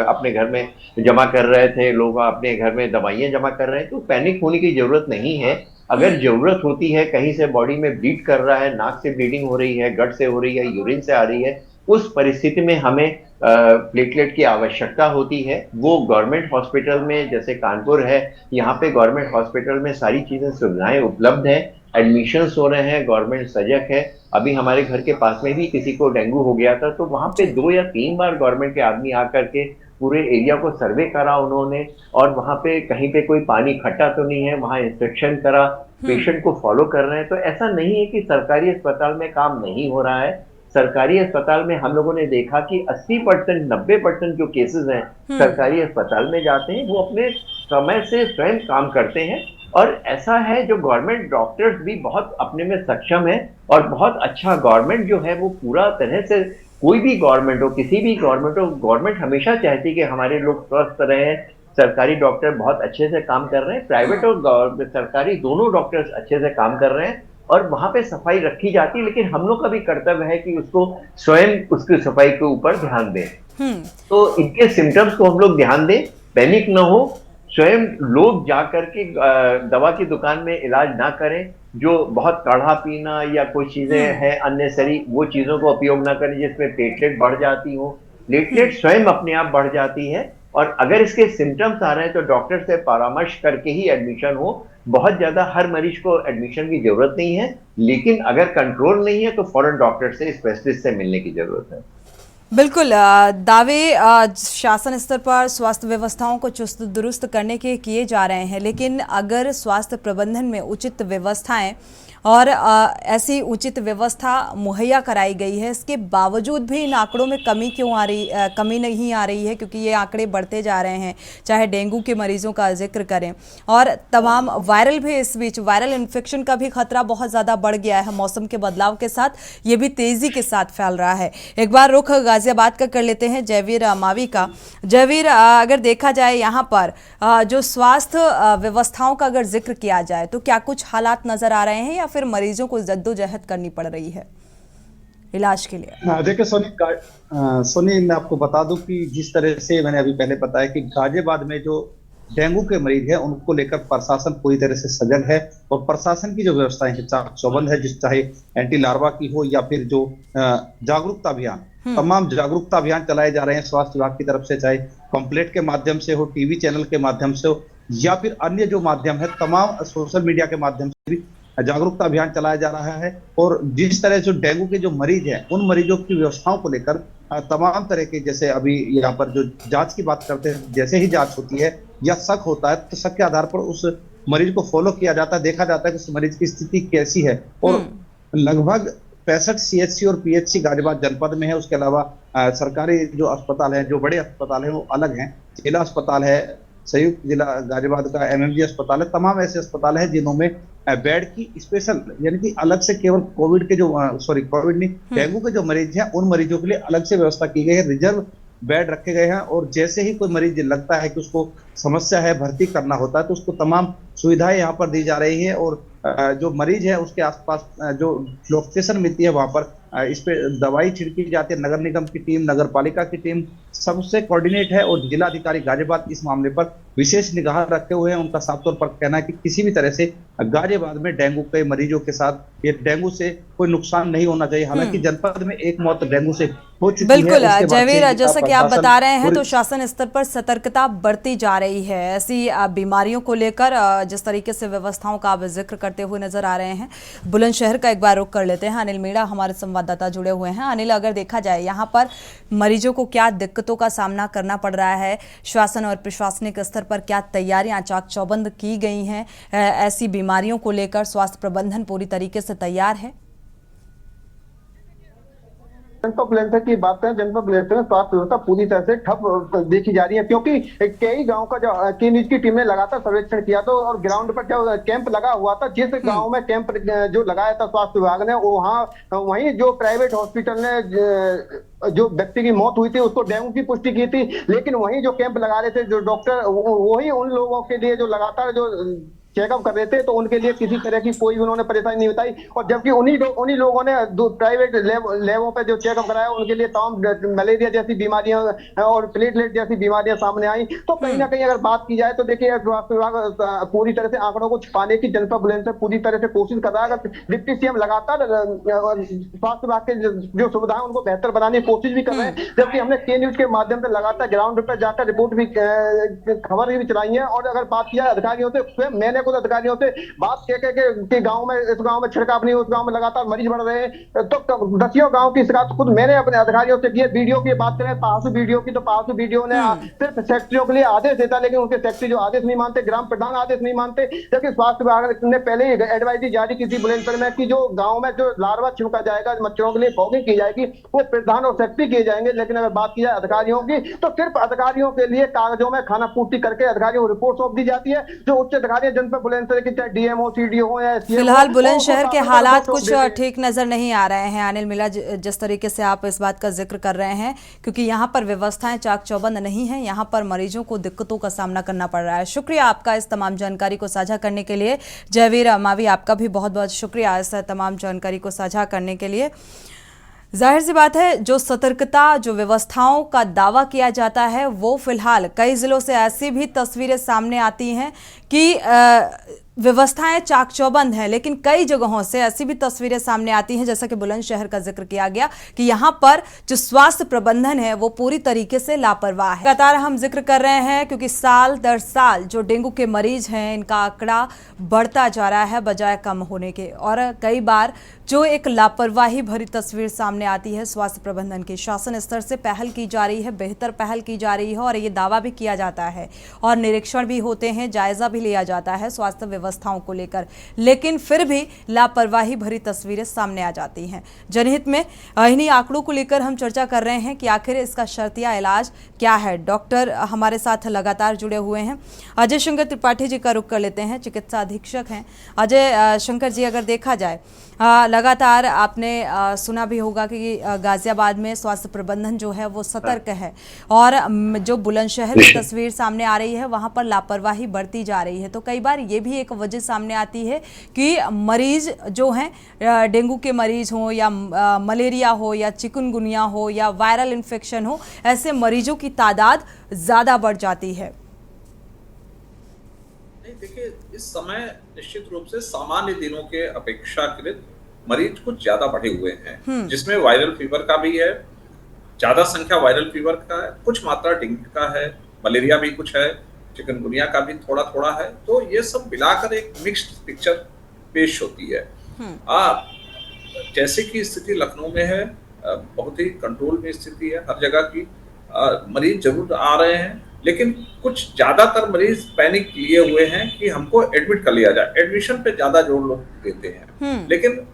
अपने घर में जमा कर रहे थे, लोग अपने घर में दवाइयां जमा कर रहे हैं, तो पैनिक होने की जरूरत नहीं है। अगर जरूरत होती है, कहीं से बॉडी में ब्लीड कर रहा है, नाक से ब्लीडिंग हो रही है, गट से हो रही है, यूरिन से आ रही है, उस परिस्थिति में हमें प्लेटलेट की आवश्यकता होती है। वो गवर्नमेंट हॉस्पिटल में, जैसे कानपुर है, यहाँ पे गवर्नमेंट हॉस्पिटल में सारी चीजें सुविधाएं उपलब्ध हैं, एडमिशंस हो रहे हैं, गवर्नमेंट सजग है। अभी हमारे घर के पास में भी किसी को डेंगू हो गया था, तो वहां पे 2 या 3 बार गवर्नमेंट के आदमी आकर के पूरे एरिया को सर्वे करा उन्होंने, और वहां पे कहीं पे कोई पानी खट्टा तो नहीं है, वहां इंस्पेक्शन करा, पेशेंट को फॉलो कर रहे हैं। तो ऐसा नहीं है कि सरकारी अस्पताल में काम नहीं हो रहा है। सरकारी अस्पताल में हम लोगों ने देखा कि 80%, 90% जो केसेस हैं सरकारी अस्पताल में जाते हैं, वो अपने समय से स्वयं काम करते हैं। और ऐसा है, जो गवर्नमेंट डॉक्टर्स भी बहुत अपने में सक्षम है और बहुत अच्छा गवर्नमेंट जो है वो पूरा तरह से, कोई भी गवर्नमेंट हो, किसी भी गवर्नमेंट हो, गवर्नमेंट हमेशा चाहती है कि हमारे लोग स्वस्थ रहें। सरकारी डॉक्टर बहुत अच्छे से काम कर रहे हैं, प्राइवेट और सरकारी दोनों डॉक्टर्स अच्छे से काम कर रहे हैं और वहां पे सफाई रखी जाती है। लेकिन हम लोग का भी कर्तव्य है कि उसको स्वयं उसकी सफाई के ऊपर ध्यान दें। तो इनके सिम्टम्स को हम लोग ध्यान दें, पैनिक ना हो, स्वयं लोग जाकर के दवा की दुकान में इलाज ना करें। जो बहुत काढ़ा पीना या कोई चीजें हैं अननेसेसरी, वो चीजों को उपयोग ना करें जिसमें प्लेटलेट बढ़ जाती हो। प्लेटलेट स्वयं अपने आप बढ़ जाती है और अगर इसके सिम्टम्स आ रहे हैं तो डॉक्टर से परामर्श करके ही एडमिशन हो। बहुत ज्यादा हर मरीज को एडमिशन की जरूरत नहीं है, लेकिन अगर कंट्रोल नहीं है तो फौरन डॉक्टर से, स्पेशलिस्ट से मिलने की जरूरत है। बिल्कुल, दावे शासन स्तर पर स्वास्थ्य व्यवस्थाओं को चुस्त दुरुस्त करने के किए जा रहे हैं, लेकिन अगर स्वास्थ्य प्रबंधन में उचित व्यवस्थाएं और ऐसी उचित व्यवस्था मुहैया कराई गई है, इसके बावजूद भी इन आंकड़ों में कमी नहीं आ रही है, क्योंकि ये आंकड़े बढ़ते जा रहे हैं। चाहे डेंगू के मरीजों का जिक्र करें और तमाम वायरल भी, इस बीच वायरल इन्फेक्शन का भी खतरा बहुत ज़्यादा बढ़ गया है। मौसम के बदलाव के साथ ये भी तेज़ी के साथ फैल रहा है। एक बार रुख गाजियाबाद का कर लेते हैं, जयवीर मावी का। जयवीर, अगर देखा जाए यहाँ पर जो स्वास्थ्य व्यवस्थाओं का अगर जिक्र किया जाए तो क्या कुछ हालात नज़र आ रहे हैं या फिर मरीजों को जद्दोजहद करनी पड़ रही है? इलाज के लिए। देखिए सोनी, मैं आपको बता दूं कि जिस तरह से मैंने अभी पहले बताया कि गाजियाबाद में जो डेंगू के मरीज हैं उनको लेकर प्रशासन पूरी तरह से सजग है और प्रशासन की जो व्यवस्थाएं हैं चाक चौबंद है, जिस चाहे एंटी लार्वा की हो या फिर जो जागरूकता अभियान, तमाम जागरूकता अभियान चलाए जा रहे हैं स्वास्थ्य विभाग की तरफ से, चाहे पंपलेट के माध्यम से हो, टीवी चैनल के माध्यम से हो या फिर अन्य जो माध्यम है, तमाम सोशल मीडिया के माध्यम से भी जागरूकता अभियान चलाया जा रहा है। और जिस तरह जो डेंगू के जो मरीज हैं उन मरीजों की व्यवस्थाओं को लेकर तमाम तरह के, जैसे अभी यहाँ पर जो जांच की बात करते हैं, जैसे ही जांच होती है या शक होता है तो शक के आधार पर उस मरीज को फॉलो किया जाता है, देखा जाता है कि उस मरीज की स्थिति कैसी है। और लगभग 65 सीएचसी और पीएचसी गाजियाबाद जनपद में है। उसके अलावा सरकारी जो अस्पताल है, जो बड़े अस्पताल है वो अलग हैं। जिला अस्पताल है, संयुक्त जिला गाजियाबाद का एमएमजी अस्पताल है, तमाम ऐसे अस्पताल है जिन्होंने बेड की स्पेशल, यानी कि अलग से केवल कोविड के जो कोविड नहीं, डेंगू के जो मरीज हैं उन मरीजों के लिए अलग से व्यवस्था की गई है, रिजर्व बेड रखे गए हैं। और जैसे ही कोई मरीज लगता है कि उसको समस्या है, भर्ती करना होता है, तो उसको तमाम सुविधाएं यहाँ पर दी जा रही है। और जो मरीज है उसके आसपास जो लोकेशन मिलती है वहां पर इस पे दवाई छिड़की जाती है। नगर निगम की टीम, नगर पालिका की टीम सबसे कोऑर्डिनेट है और जिलाधिकारी गाजियाबाद इस मामले पर विशेष निगाह रखे हुए हैं। उनका साफ तौर पर कहना है कि किसी भी तरह से गाजियाबाद में डेंगू के मरीजों के साथ ये डेंगू से कोई नुकसान नहीं होना चाहिए। हालांकि जनपद में एक मौत डेंगू से हो चुकी है। बिल्कुल जयवीर, जैसा कि आप बता रहे हैं तो शासन स्तर पर सतर्कता बढ़ती जा रही है ऐसी बीमारियों को लेकर। जिस तरीके से व्यवस्थाओं का आप जिक्र करते हुए नजर आ रहे हैं, बुलंदशहर का एक बार रुख कर लेते हैं। अनिल मीणा हमारे संवाददाता जुड़े हुए हैं। अनिल, अगर देखा जाए यहाँ पर मरीजों को क्या दिक्कतों का सामना करना पड़ रहा है, शासन और प्रशासनिक स्तर पर क्या तैयारियां चाक चौबंद की गई हैं, ऐसी बीमारियों को लेकर स्वास्थ्य प्रबंधन पूरी तरीके से तैयार है? जनपद बुलंदशहर की बात करें, जनपद बुलंदशहर में स्वास्थ्य व्यवस्था पूरी तरह से ठप देखी जा रही है, क्योंकि कई गांव का जो की न्यूज की टीम ने लगातार सर्वेक्षण किया था और ग्राउंड पर जो कैंप लगा हुआ था, जिस गांव में कैंप जो लगाया था स्वास्थ्य विभाग ने, वहीं जो प्राइवेट हॉस्पिटल ने जो व्यक्ति की मौत हुई थी उसको डेंगू की पुष्टि की थी। लेकिन वहीं जो कैंप लगा रहे थे जो डॉक्टर, वही उन लोगों के लिए जो लगातार जो चेकअप कर रहे थे, तो उनके लिए किसी तरह की कोई उन्होंने परेशानी नहीं बताई। और जबकि उन्हीं लोगों ने प्राइवेट लैबों पे जो चेकअप कराया, उनके लिए तमाम मलेरिया जैसी बीमारियां और प्लेटलेट जैसी बीमारियां सामने आई। तो कहीं ना कहीं अगर बात की जाए तो देखिए, स्वास्थ्य विभाग पूरी तरह से आंकड़ों को छुपाने की जनपद बुलंदशहर पूरी तरह से कोशिश कर रहा है। डिप्टी सीएम लगातार स्वास्थ्य विभाग के जो सुविधाएं उनको बेहतर बनाने की कोशिश भी कर रहे हैं, जबकि हमने के न्यूज के माध्यम से लगातार ग्राउंड पर जाकर रिपोर्ट भी, खबर भी चलाई है। और अगर बात किया अधिकारियों से, स्वयं मैंने कुछ अधिकारियों से बात के गांव में, इस गांव में छिड़काव नहीं, उस गांव में लगातार मरीज बढ़ रहे हैं, तो दसियों गांव की शिकायत खुद मैंने अपने अधिकारियों से की है। वीडियो की बात करें पहासू वीडियो की, तो पहासू वीडियो ने सिर्फ सेक्रेटरियों के लिए आदेश देता, लेकिन उनके सेक्रेटरी जो आदेश नहीं मानते, ग्राम प्रधान आदेश नहीं मानते। जबकि स्वास्थ्य विभाग ने पहले ही एडवाइजरी जारी की थी बुलंदशहर में कि जो गांव में जो लार्वा छिड़का जाएगा, मच्छरों के लिए फॉगिंग की जाएगी, वो प्रधान और सेक्रेटरी किए जाएंगे। लेकिन अगर बात की जाए अधिकारियों की, तो सिर्फ अधिकारियों के लिए कागजों में खाना पूर्ति करके अधिकारियों को रिपोर्ट सौंप दी जाती है। जो उच्च अधिकारी जनपद बुलंदशहर की, चाहे डीएमओ, सीडीओ या फिलहाल बुलंदशहर के हालात कुछ ठीक नजर नहीं आ रहे हैं। अनिल मीणा, जिस तरीके से आप इस बात का जिक्र कर रहे हैं, क्योंकि यहाँ पर व्यवस्थाएं चाक चौबंद नहीं है, यहाँ पर मरीजों को दिक्कतों का सामना करना पड़ रहा है। शुक्रिया आपका इस तमाम जानकारी को साझा करने के लिए। जयवीर अमावी, आपका भी बहुत बहुत शुक्रिया इस तमाम जानकारी को साझा करने के लिए। जाहिर सी बात है, जो सतर्कता, जो व्यवस्थाओं का दावा किया जाता है, वो फिलहाल कई जिलों से ऐसी भी तस्वीरें सामने आती हैं कि व्यवस्थाएं चाक चौबंद हैं, लेकिन कई जगहों से ऐसी भी तस्वीरें सामने आती हैं, जैसा कि बुलंदशहर का जिक्र किया गया, कि यहां पर जो स्वास्थ्य प्रबंधन है वो पूरी तरीके से लापरवाह है। लगातार हम जिक्र कर रहे हैं क्योंकि साल दर साल जो डेंगू के मरीज हैं, इनका आंकड़ा बढ़ता जा रहा है बजाय कम होने के। और कई बार जो एक लापरवाही भरी तस्वीर सामने आती है स्वास्थ्य प्रबंधन की, शासन स्तर से पहल की जा रही है, बेहतर पहल की जा रही है और ये दावा भी किया जाता है और निरीक्षण भी होते हैं, जायजा भी लिया जाता है स्वास्थ्य व्यवस्थाओं को लेकर, लेकिन फिर भी लापरवाही भरी तस्वीरें सामने आ जाती हैं। जनहित में इन्हीं आंकड़ों को लेकर हम चर्चा कर रहे हैं कि आखिर इसका शर्तिया इलाज क्या है। डॉक्टर हमारे साथ लगातार जुड़े हुए हैं। अजय शंकर त्रिपाठी जी का रुख कर लेते हैं, चिकित्सा अधीक्षक हैं। अजय शंकर जी, अगर देखा जाए लगातार आपने सुना भी होगा कि गाजियाबाद में स्वास्थ्य प्रबंधन जो है वो सतर्क है और जो बुलंदशहर की तस्वीर सामने आ रही है वहाँ पर लापरवाही बरती जा रही है। तो कई बार ये भी एक वजह सामने आती है कि मरीज जो हैं, डेंगू के मरीज हों या मलेरिया हो या चिकनगुनिया हो या वायरल इन्फेक्शन हो, ऐसे मरीजों की तादाद ज़्यादा बढ़ जाती है। नहीं, देखिए इस समय निश्चित रूप से सामान्य दिनों के अपेक्षाकृत मरीज कुछ ज्यादा बढ़े हुए हैं, जिसमें वायरल फीवर का भी है, ज्यादा संख्या वायरल फीवर का है, कुछ मात्रा डेंगू का है, मलेरिया भी कुछ है, चिकनगुनिया का भी थोड़ा थोड़ा है। तो ये सब मिलाकर एक मिक्स्ड पिक्चर पेश होती है। जैसे कि स्थिति लखनऊ में है, बहुत ही कंट्रोल में स्थिति है हर जगह की, मरीज जरूर आ रहे हैं, लेकिन कुछ ज्यादातर मरीज पैनिक लिए हुए हैं कि हमको एडमिट कर लिया जाए। एडमिशन पे ज्यादा जोर लोग देते हैं, लेकिन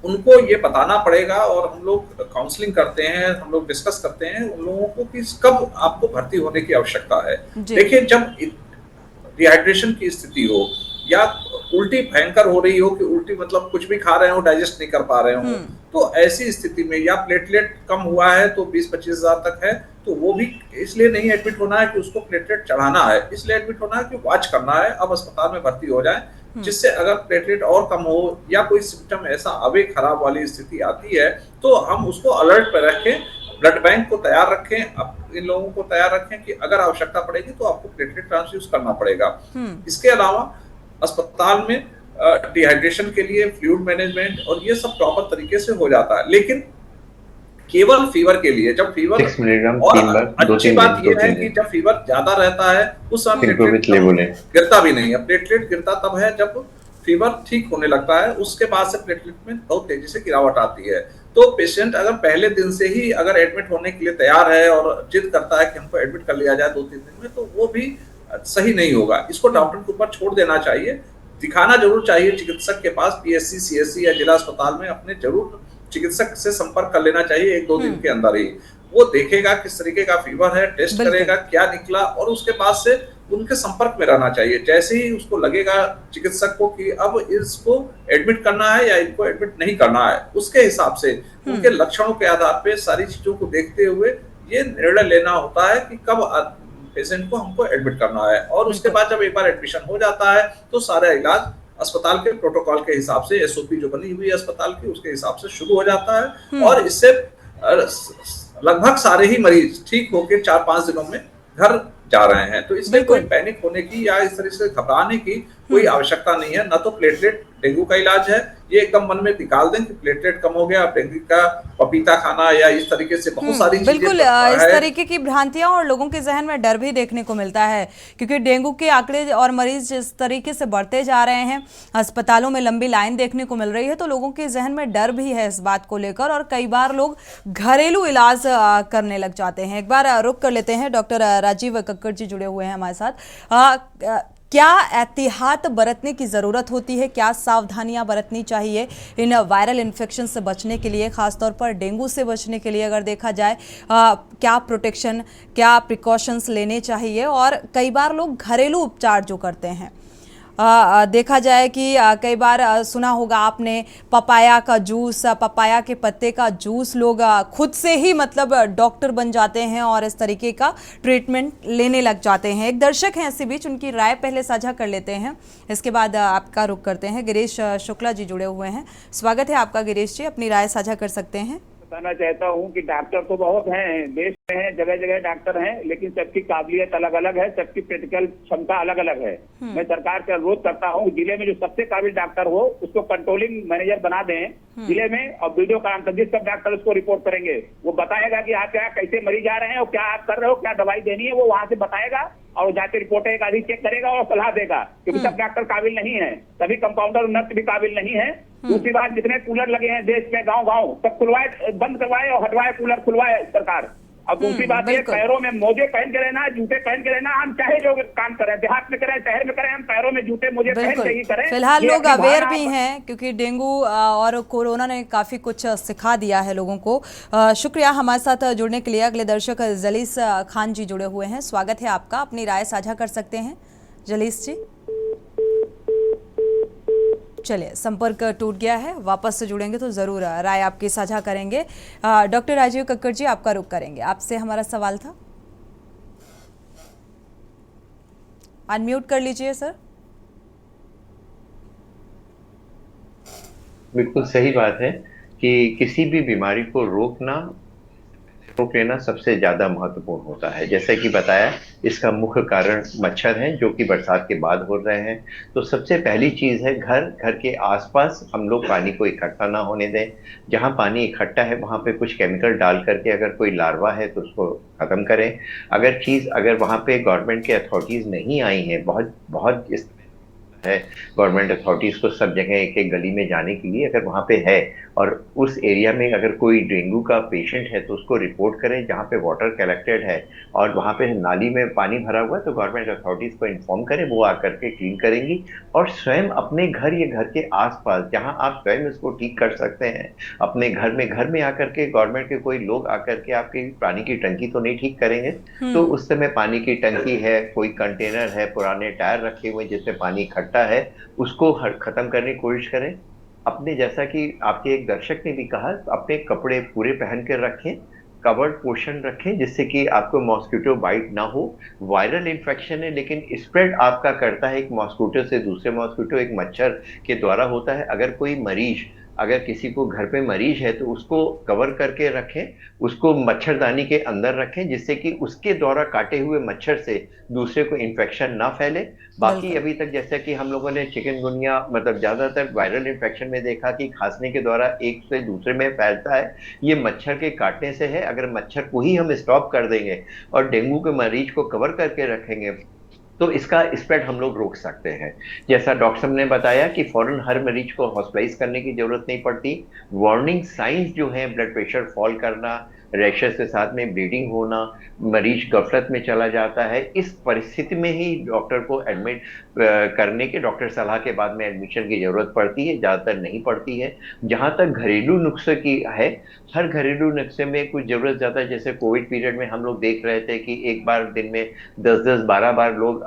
उनको ये बताना पड़ेगा और हम लोग काउंसलिंग करते हैं, हम लोग डिस्कस करते हैं उन लोगों को कि कब आपको भर्ती होने की आवश्यकता है। देखिए, जब डिहाइड्रेशन की स्थिति हो या उल्टी भयंकर हो रही हो कि उल्टी मतलब कुछ भी खा रहे हो डाइजेस्ट नहीं कर पा रहे हो, तो ऐसी स्थिति में या प्लेटलेट कम हुआ है तो 20-25 हजार तक है, तो वो भी इसलिए नहीं एडमिट होना है कि उसको प्लेटलेट चढ़ाना है, इसलिए एडमिट होना है कि वॉच करना है, अब अस्पताल में भर्ती हो जाए, जिससे अगर प्लेटलेट और कम हो या कोई सिम्टम ऐसा आवे खराब वाली स्थिति आती है तो हम उसको अलर्ट पर रखें, ब्लड बैंक को तैयार रखें, इन लोगों को तैयार रखें कि अगर आवश्यकता पड़ेगी तो आपको प्लेटलेट ट्रांसफ्यूज करना पड़ेगा। इसके अलावा अस्पताल में डिहाइड्रेशन के लिए फ्लूइड मैनेजमेंट और ये सब प्रॉपर तरीके से हो जाता है, लेकिन केवल फीवर के लिए जब फीवर और अच्छी बात ये है कि जब फीवर ज्यादा रहता है उस समय प्लेटलेट गिरता भी नहीं है। प्लेटलेट गिरता तब है जब फीवर ठीक होने लगता है, उसके बाद से प्लेटलेट में बहुत तेजी से गिरावट आती है। तो पेशेंट अगर पहले दिन से ही अगर एडमिट होने के लिए तैयार है और जिद करता है कि हमको एडमिट कर लिया जाए 2-3 दिन में, तो वो भी सही नहीं होगा। इसको डॉक्टर के ऊपर छोड़ देना चाहिए, दिखाना जरूर चाहिए चिकित्सक के पास, पीएससी, सीएससी या जिला अस्पताल में अपने जरूर चिकित्सक से संपर्क कर लेना चाहिए 1-2 दिन के अंदर ही। वो देखेगा किस तरीके का फीवर है, टेस्ट करेगा क्या निकला, और उसके बाद से उनके संपर्क में रहना चाहिए। जैसे ही उसको लगेगा चिकित्सक को कि अब इसको एडमिट करना है या इनको एडमिट नहीं करना है, उसके हिसाब से उनके लक्षणों के आधार पे सारी चीजों को देखते हुए ये निर्णय लेना होता है कि कब पेशेंट को हमको एडमिट करना है। और उसके बाद जब एक बार एडमिशन हो जाता है तो सारा इलाज अस्पताल के प्रोटोकॉल के हिसाब से, एसओपी जो बनी हुई है अस्पताल की, उसके हिसाब से शुरू हो जाता है और इससे लगभग सारे ही मरीज ठीक होकर 4-5 दिनों में घर जा रहे हैं। तो इसमें कोई पैनिक होने की या इस तरह से घबराने की कोई आवश्यकता नहीं है। न तो प्लेटलेट डेंगू का इलाज है, ये एकदम मन में निकाल दें कि प्लेटलेट कम हो गया, डेंगू का पपीता खाना या इस तरीके से बहुत सारी चीजें बिल्कुल इस तरीके की भ्रांतियां और लोगों के जहन में डर भी देखने को मिलता है, क्योंकि डेंगू के आंकड़े और मरीज जिस तरीके से बढ़ते जा रहे हैं, अस्पतालों में लंबी लाइन देखने को मिल रही है, तो लोगों के जहन में डर भी है इस बात को लेकर और कई बार लोग घरेलू इलाज करने लग जाते हैं। एक बार रुक कर लेते हैं, डॉक्टर राजीव कक्कड़ जी जुड़े हुए हैं हमारे साथ। क्या एहतियात बरतने की ज़रूरत होती है, क्या सावधानियां बरतनी चाहिए इन वायरल इन्फेक्शन से बचने के लिए, ख़ासतौर पर डेंगू से बचने के लिए अगर देखा जाए, क्या प्रोटेक्शन, क्या प्रिकॉशंस लेने चाहिए? और कई बार लोग घरेलू उपचार जो करते हैं, देखा जाए कि कई बार सुना होगा आपने पपाया का जूस, पपाया के पत्ते का जूस लोग खुद से ही मतलब डॉक्टर बन जाते हैं और इस तरीके का ट्रीटमेंट लेने लग जाते हैं। एक दर्शक हैं इसी बीच, उनकी राय पहले साझा कर लेते हैं, इसके बाद आपका रुख करते हैं। गिरीश शुक्ला जी जुड़े हुए हैं, स्वागत है आपका गिरीश जी, अपनी राय साझा कर सकते हैं। बताना चाहता हूँ कि डॉक्टर तो बहुत हैं, देश में हैं, जगह जगह डॉक्टर हैं, लेकिन सबकी काबिलियत अलग अलग है, सबकी प्रैक्टिकल क्षमता अलग अलग है। मैं सरकार से अनुरोध करता हूँ, जिले में जो सबसे काबिल डॉक्टर हो उसको कंट्रोलिंग मैनेजर बना दें जिले में, और वीडियो कॉन्फ्रेंस सब डॉक्टर उसको रिपोर्ट करेंगे, वो बताएगा कि आप क्या कैसे मरीज आ रहे हैं और क्या आप कर रहे हो, क्या दवाई देनी है, वो वहाँ से बताएगा और जाके रिपोर्ट एक आधी चेक करेगा और सलाह देगा, क्योंकि सब डॉक्टर काबिल नहीं है, सभी कंपाउंडर और नर्स भी काबिल नहीं है। दूसरी बात, जितने कूलर लगे हैं देश में गांव गांव, सब खुलवाए, बंद करवाए और हटवाए, कूलर खुलवाए सरकार। और दूसरी बात ये, पैरों में मोजे पहन के रहना, जूते पहन के रहना, हम चाहे जो काम करें, देहात में करें, शहर में करें, हम पैरों में जूते मोजे पहन के ही करें। फिलहाल लोग अवेयर भी हैं, क्योंकि डेंगू और कोरोना ने काफी कुछ सिखा दिया है लोगों को। शुक्रिया हमारे साथ जुड़ने के लिए। अगले दर्शक जलीस खान जी जुड़े हुए हैं, स्वागत है आपका, अपनी राय साझा कर सकते हैं जलीस जी। चलिए, संपर्क टूट गया है, वापस से जुड़ेंगे तो ज़रूर राय आपकी साझा करेंगे। डॉक्टर राजीव कक्कड़ जी, आपका रुख करेंगे। आपसे हमारा सवाल था, अनम्यूट कर लीजिए सर। बिल्कुल सही बात है कि किसी भी बीमारी को रोक लेना सबसे ज्यादा महत्वपूर्ण होता है। जैसे कि बताया, इसका मुख्य कारण मच्छर हैं जो कि बरसात के बाद हो रहे हैं। तो सबसे पहली चीज है, घर के आसपास हम लोग पानी को इकट्ठा ना होने दें। जहां पानी इकट्ठा है वहां पे कुछ केमिकल डाल करके अगर कोई लार्वा है तो उसको खत्म करें। अगर वहां पे गवर्नमेंट के अथॉरिटीज नहीं आई हैं, बहुत है गवर्नमेंट अथॉरिटीज को सब जगह एक गली में जाने के लिए, अगर वहां पे है और उस एरिया में अगर कोई डेंगू का पेशेंट है तो उसको रिपोर्ट करें। जहां पे वाटर कलेक्टेड है और वहां पे नाली में पानी भरा हुआ है तो गवर्नमेंट अथॉरिटीज को इन्फॉर्म करें, वो आकर के क्लीन करेंगी। और स्वयं अपने घर या घर के आसपास जहां आप स्वयं इसको ठीक कर सकते हैं, अपने घर में आकर के गवर्नमेंट के कोई लोग आकर के आपकी पानी की टंकी तो नहीं ठीक करेंगे। तो उस समय पानी की टंकी है, कोई कंटेनर है, पुराने टायर रखे हुए जिससे पानी इकट्ठा है, उसको खत्म करने की कोशिश करें। अपने, जैसा कि आपके एक दर्शक ने भी कहा, अपने कपड़े पूरे पहन कर रखें, कवर्ड पोर्शन रखें जिससे कि आपको मॉस्किटो बाइट ना हो। वायरल इन्फेक्शन है लेकिन स्प्रेड आपका करता है एक मॉस्किटो से दूसरे मॉस्किटो, एक मच्छर के द्वारा होता है। अगर किसी को घर पे मरीज है तो उसको कवर करके रखें, उसको मच्छरदानी के अंदर रखें जिससे कि उसके द्वारा काटे हुए मच्छर से दूसरे को इन्फेक्शन ना फैले। बाकी अभी तक जैसा कि हम लोगों ने चिकनगुनिया मतलब ज्यादातर वायरल इन्फेक्शन में देखा कि खांसने के द्वारा एक से दूसरे में फैलता है, ये मच्छर के काटने से है। अगर मच्छर को ही हम स्टॉप कर देंगे और डेंगू के मरीज को कवर करके रखेंगे तो इसका स्प्रेड हम लोग रोक सकते हैं। जैसा डॉक्टर साहब ने बताया कि फौरन हर मरीज को हॉस्पिटलाइज करने की जरूरत नहीं पड़ती। वार्निंग साइंस जो है, ब्लड प्रेशर फॉल करना, रैशेस के साथ में ब्लीडिंग होना, मरीज गफलत में चला जाता है, इस परिस्थिति में ही डॉक्टर को एडमिट करने के, डॉक्टर सलाह के बाद में एडमिशन की जरूरत पड़ती है, ज्यादातर नहीं पड़ती है। जहां तक घरेलू नुस्खे की है, हर घरेलू नुस्खे में कुछ जरूरत ज्यादा है। जैसे कोविड पीरियड में हम लोग देख रहे थे कि एक बार दिन में 10-10, 12 बार लोग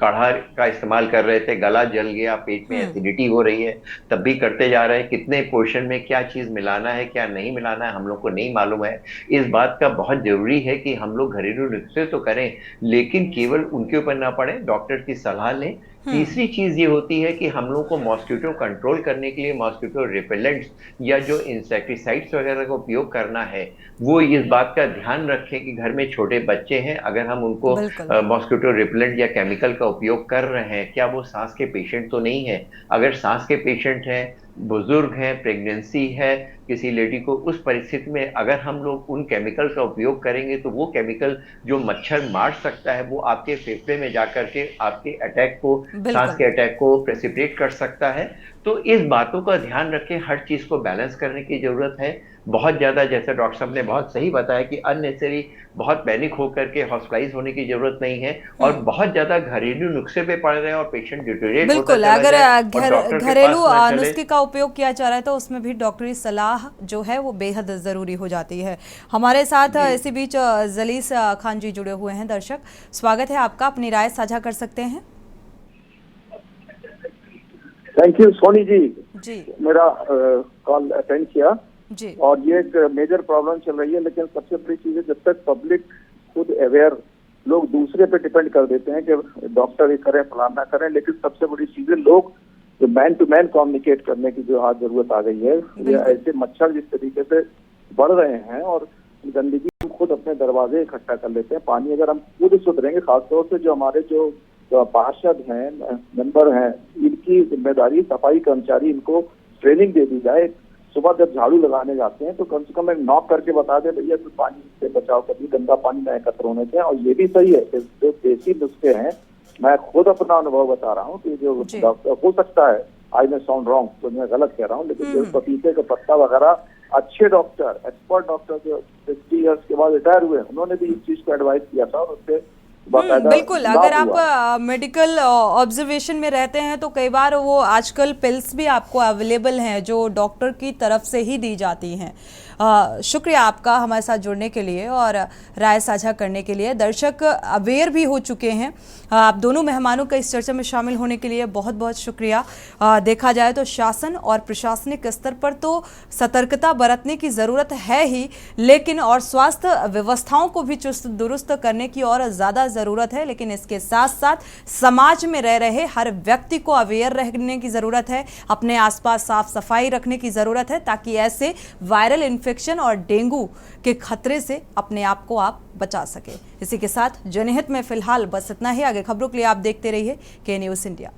काढ़ा का इस्तेमाल कर रहे थे, गला जल गया, पेट में एसिडिटी हो रही है, तब भी करते जा रहे हैं। कितने पोर्शन में क्या चीज मिलाना है क्या नहीं मिलाना है हम लोग को नहीं मालूम है। इस बात का बहुत जरूरी है कि हम लोग घरेलू नुस्खे तो करें लेकिन केवल उनके ऊपर ना पड़े, डॉक्टर की सलाह लें। तीसरी चीज ये होती है कि हम लोग को मॉस्किटो कंट्रोल करने के लिए मॉस्किटो रिपेलेंट्स या जो इंसेक्टिसाइड्स वगैरह का उपयोग करना है, वो इस बात का ध्यान रखें कि घर में छोटे बच्चे हैं, अगर हम उनको मॉस्किटो रिपेलेंट या केमिकल का उपयोग कर रहे हैं, क्या वो सांस के पेशेंट तो नहीं है। अगर सांस के पेशेंट हैं, बुजुर्ग हैं, प्रेगनेंसी है किसी लेडी को, उस परिस्थिति में अगर हम लोग उन केमिकल का उपयोग करेंगे तो वो केमिकल जो मच्छर मार सकता है वो आपके फेफड़े में जाकर के आपके अटैक को, सांस के अटैक को प्रेसिपिटेट कर सकता है। तो इस बातों का ध्यान रखें, हर चीज को बैलेंस करने की जरूरत है। बहुत ज्यादा, जैसे डॉक्टर साहब ने बहुत सही बताया कि अननेसेसरी बहुत पैनिक होकर के हॉस्पिटलाइज होने की जरूरत नहीं है और बहुत ज्यादा घरेलू नुस्खे पे पड़ रहे हैं और पेशेंट डिटेरियोरेट होता बिल्कुल, अगर घरेलू नुस्खे का उपयोग किया जा रहा है तो उसमें भी डॉक्टरी सलाह जो है वो बेहद जरूरी हो जाती है। हमारे साथ इसी बीच जलीस खान जी जुड़े हुए हैं। दर्शक, स्वागत है आपका, अपनी राय साझा कर सकते हैं। थैंक यू सोनी जी, मेरा कॉल अटेंड किया जी। और ये एक मेजर प्रॉब्लम चल रही है, लेकिन सबसे बड़ी चीज है जब तक पब्लिक खुद अवेयर, लोग दूसरे पे डिपेंड कर देते हैं कि डॉक्टर ये करें फलाना करें, लेकिन सबसे बड़ी चीज है लोग जो मैन टू मैन कम्युनिकेट करने की जो आज जरूरत आ गई है। ये ऐसे मच्छर जिस तरीके से बढ़ रहे हैं और गंदगी हम खुद अपने दरवाजे इकट्ठा कर लेते हैं। पानी अगर हम खुद सुधरेंगे, खासतौर से जो हमारे जो पार्षद हैं, मेंबर हैं, इनकी जिम्मेदारी, सफाई कर्मचारी, इनको ट्रेनिंग दे दी जाए। सुबह जब झाड़ू लगाने जाते हैं तो कम से कम एक नॉक करके बता दे भैया तो पानी से बचाव करिए, गंदा पानी न एकत्र होने दें। और ये भी सही है कि जो देसी नुस्खे हैं, मैं खुद अपना अनुभव बता रहा हूँ कि जो डॉक्टर, हो सकता है आई में साउंड रॉन्ग तो मैं गलत कह रहा हूँ, लेकिन जो पपीते का पत्ता वगैरह, अच्छे डॉक्टर, एक्सपर्ट डॉक्टर जो 50 ईयर्स के बाद रिटायर हुए, उन्होंने भी इस चीज को एडवाइस किया था और उससे बिल्कुल, अगर आप मेडिकल ऑब्जर्वेशन में रहते हैं तो कई बार वो आजकल पिल्स भी आपको अवेलेबल हैं जो डॉक्टर की तरफ से ही दी जाती हैं। शुक्रिया आपका हमारे साथ जुड़ने के लिए और राय साझा करने के लिए। दर्शक अवेयर भी हो चुके हैं। आप दोनों मेहमानों का इस चर्चा में शामिल होने के लिए बहुत बहुत शुक्रिया। देखा जाए तो शासन और प्रशासनिक स्तर पर तो सतर्कता बरतने की ज़रूरत है ही, लेकिन और स्वास्थ्य व्यवस्थाओं को भी चुस्त दुरुस्त करने की और ज़्यादा ज़रूरत है। लेकिन इसके साथ साथ समाज में रह रहे हर व्यक्ति को अवेयर रहने की ज़रूरत है, अपने आसपास साफ सफाई रखने की ज़रूरत है, ताकि ऐसे वायरल इन्फेक्शन और डेंगू के खतरे से अपने आप को आप बचा सके। इसी के साथ जनहित में फिलहाल बस इतना ही। आगे खबरों के लिए आप देखते रहिए के न्यूज़ इंडिया।